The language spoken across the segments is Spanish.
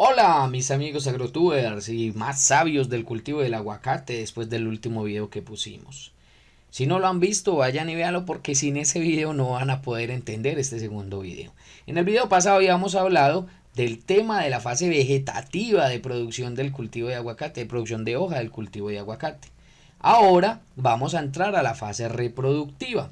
Hola mis amigos agrotubers y más sabios del cultivo del aguacate después del último video que pusimos. Si no lo han visto, vayan y véanlo porque sin ese video no van a poder entender este segundo video. En el video pasado habíamos hablado del tema de la fase vegetativa de producción del cultivo de aguacate, de producción de hoja del cultivo de aguacate. Ahora vamos a entrar a la fase reproductiva.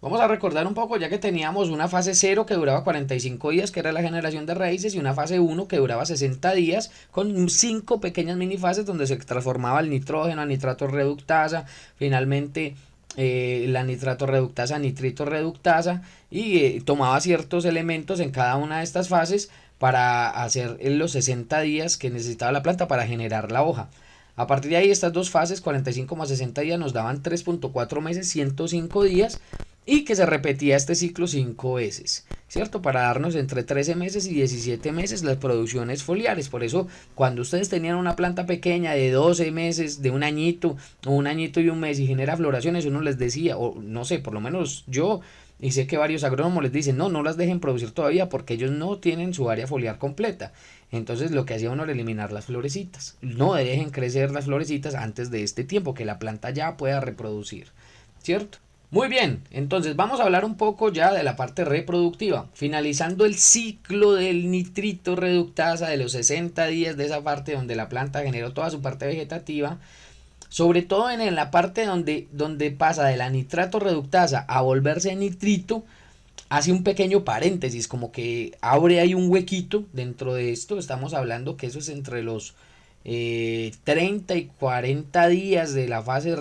Vamos a recordar un poco, ya que teníamos una fase 0 que duraba 45 días, que era la generación de raíces, y una fase 1 que duraba 60 días, con 5 pequeñas minifases donde se transformaba el nitrógeno a nitrato reductasa, finalmente la nitrato reductasa a nitrito reductasa, y tomaba ciertos elementos en cada una de estas fases para hacer los 60 días que necesitaba la planta para generar la hoja. A partir de ahí, estas dos fases, 45 más 60 días, nos daban 3.4 meses, 105 días, y que se repetía este ciclo 5 veces, ¿cierto? Para darnos entre 13 meses y 17 meses las producciones foliares. Por eso, cuando ustedes tenían una planta pequeña de 12 meses, de un añito, o un añito y un mes y genera floraciones, uno les decía, o no sé, por lo menos yo, y sé que varios agrónomos les dicen, no, no las dejen producir todavía porque ellos no tienen su área foliar completa. Entonces lo que hacía uno era eliminar las florecitas. No dejen crecer las florecitas antes de este tiempo, que la planta ya pueda reproducir, ¿cierto? Muy bien, entonces vamos a hablar un poco ya de la parte reproductiva, finalizando el ciclo del nitrito reductasa de los 60 días de esa parte donde la planta generó toda su parte vegetativa, sobre todo en la parte donde pasa de la nitrato reductasa a volverse nitrito, hace un pequeño paréntesis, como que abre ahí un huequito dentro de esto. Estamos hablando que eso es entre los 30 y 40 días de la fase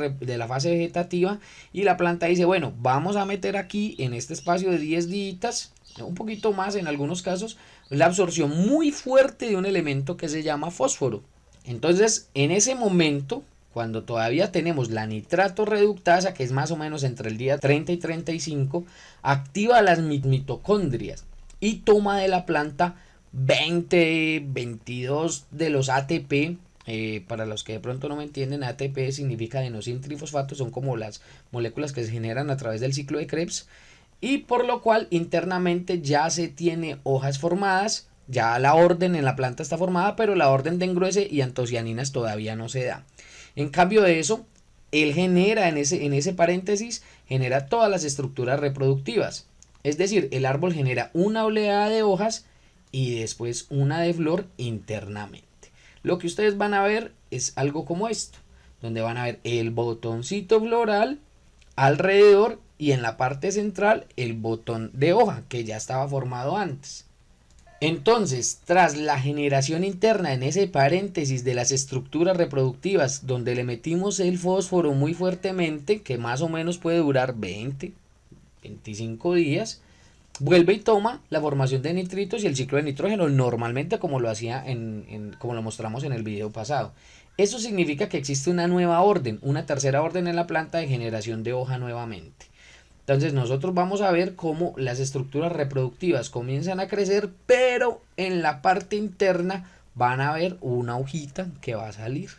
vegetativa, y la planta dice, bueno, vamos a meter aquí en este espacio de 10 días, un poquito más en algunos casos, la absorción muy fuerte de un elemento que se llama fósforo. Entonces, en ese momento, cuando todavía tenemos la nitrato reductasa, que es más o menos entre el día 30 y 35, activa las mitocondrias y toma de la planta 20, 22 de los ATP. Para los que de pronto no me entienden, ATP significa adenosintrifosfato, son como las moléculas que se generan a través del ciclo de Krebs, y por lo cual internamente ya se tiene hojas formadas, ya la orden en la planta está formada, pero la orden de engruese y antocianinas todavía no se da. En cambio de eso, él genera en ese paréntesis, genera todas las estructuras reproductivas. Es decir, el árbol genera una oleada de hojas y después una de flor internamente. Lo que ustedes van a ver es algo como esto, donde van a ver el botoncito floral alrededor y en la parte central el botón de hoja que ya estaba formado antes. Entonces, tras la generación interna en ese paréntesis de las estructuras reproductivas donde le metimos el fósforo muy fuertemente, que más o menos puede durar 20, 25 días, vuelve y toma la formación de nitritos y el ciclo de nitrógeno normalmente, como lo hacía como lo mostramos en el video pasado. Eso significa que existe una nueva orden, una tercera orden en la planta de generación de hoja nuevamente. Entonces nosotros vamos a ver cómo las estructuras reproductivas comienzan a crecer, pero en la parte interna van a ver una hojita que va a salir.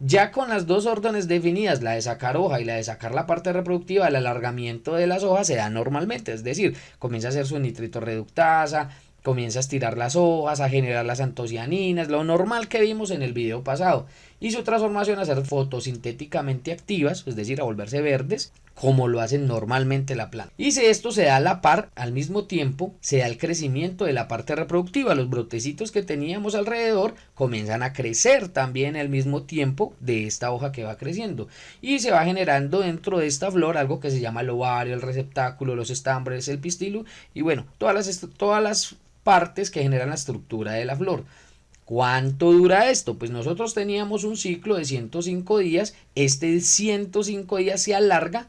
Ya con las dos órdenes definidas, la de sacar hoja y la de sacar la parte reproductiva, el alargamiento de las hojas se da normalmente, es decir, comienza a hacer su nitrito reductasa, comienza a estirar las hojas, a generar las antocianinas, lo normal que vimos en el video pasado, y su transformación a ser fotosintéticamente activas, es decir, a volverse verdes, como lo hacen normalmente la planta. Y si esto se da a la par, al mismo tiempo, se da el crecimiento de la parte reproductiva. Los brotecitos que teníamos alrededor comienzan a crecer también al mismo tiempo de esta hoja que va creciendo. Y se va generando dentro de esta flor algo que se llama el ovario, el receptáculo, los estambres, el pistilo, y bueno, todas las partes que generan la estructura de la flor. ¿Cuánto dura esto? Pues nosotros teníamos un ciclo de 105 días, este 105 días se alarga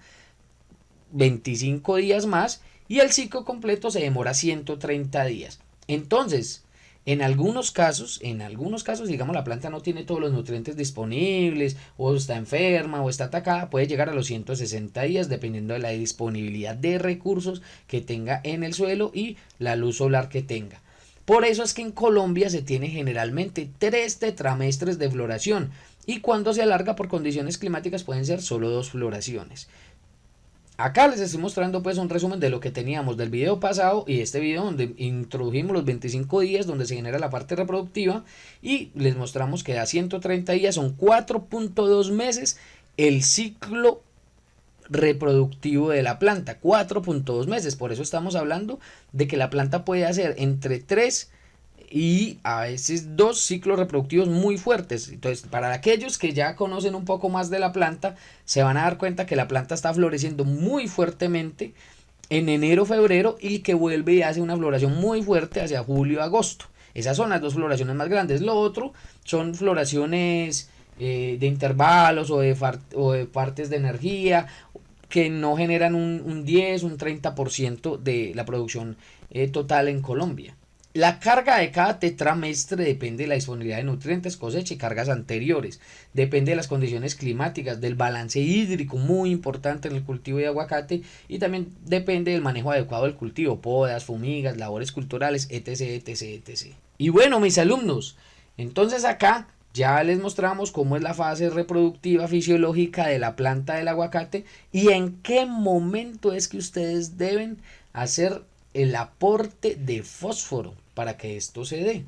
25 días más y el ciclo completo se demora 130 días. Entonces, en algunos casos, digamos, la planta no tiene todos los nutrientes disponibles, o está enferma, o está atacada, puede llegar a los 160 días, dependiendo de la disponibilidad de recursos que tenga en el suelo y la luz solar que tenga. Por eso es que en Colombia se tiene generalmente 3 tetramestres de floración, y cuando se alarga por condiciones climáticas pueden ser solo 2 floraciones. Acá les estoy mostrando pues un resumen de lo que teníamos del video pasado y este video donde introdujimos los 25 días donde se genera la parte reproductiva y les mostramos que a 130 días son 4.2 meses el ciclo reproductivo de la planta, 4.2 meses. Por eso estamos hablando de que la planta puede hacer entre 3 y a veces 2 ciclos reproductivos muy fuertes. Entonces, para aquellos que ya conocen un poco más de la planta, se van a dar cuenta que la planta está floreciendo muy fuertemente en enero, febrero y que vuelve y hace una floración muy fuerte hacia julio, agosto. Esas son las dos floraciones más grandes. Lo otro son floraciones de intervalos o de partes de energía que no generan un 10, un 30% de la producción total en Colombia. La carga de cada tetramestre depende de la disponibilidad de nutrientes, cosecha y cargas anteriores. Depende de las condiciones climáticas, del balance hídrico, muy importante en el cultivo de aguacate, y también depende del manejo adecuado del cultivo, podas, fumigas, labores culturales, etc, etc, etc. Y bueno, mis alumnos, entonces acá ya les mostramos cómo es la fase reproductiva fisiológica de la planta del aguacate y en qué momento es que ustedes deben hacer el aporte de fósforo para que esto se dé.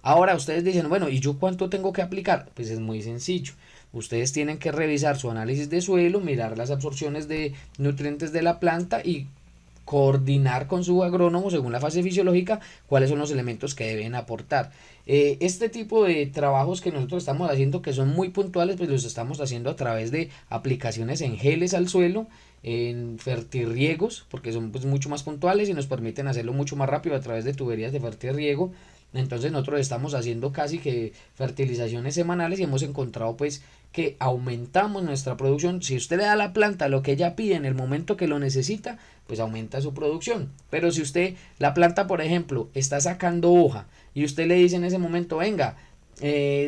Ahora ustedes dicen, bueno, ¿y yo cuánto tengo que aplicar? Pues es muy sencillo. Ustedes tienen que revisar su análisis de suelo, mirar las absorciones de nutrientes de la planta y coordinar con su agrónomo según la fase fisiológica cuáles son los elementos que deben aportar. Este tipo de trabajos que nosotros estamos haciendo, que son muy puntuales, pues los estamos haciendo a través de aplicaciones en geles al suelo, en fertirriegos, porque son pues mucho más puntuales y nos permiten hacerlo mucho más rápido a través de tuberías de fertirriego. Entonces nosotros estamos haciendo casi que fertilizaciones semanales y hemos encontrado pues que aumentamos nuestra producción. Si usted le da a la planta lo que ella pide en el momento que lo necesita, pues aumenta su producción. Pero si usted, la planta por ejemplo, está sacando hoja y usted le dice en ese momento, venga,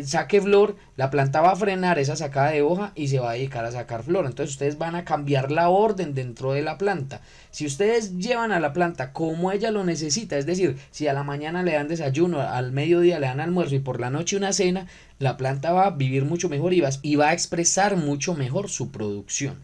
saque flor, la planta va a frenar esa sacada de hoja y se va a dedicar a sacar flor. Entonces ustedes van a cambiar la orden dentro de la planta. Si ustedes llevan a la planta como ella lo necesita, es decir, si a la mañana le dan desayuno, al mediodía le dan almuerzo y por la noche una cena, la planta va a vivir mucho mejor y va a expresar mucho mejor su producción.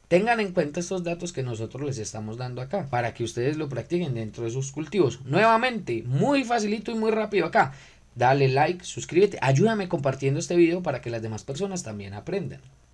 Tengan en cuenta estos datos que nosotros les estamos dando acá para que ustedes lo practiquen dentro de sus cultivos. Nuevamente, muy facilito y muy rápido acá. Dale like, suscríbete, ayúdame compartiendo este video para que las demás personas también aprendan.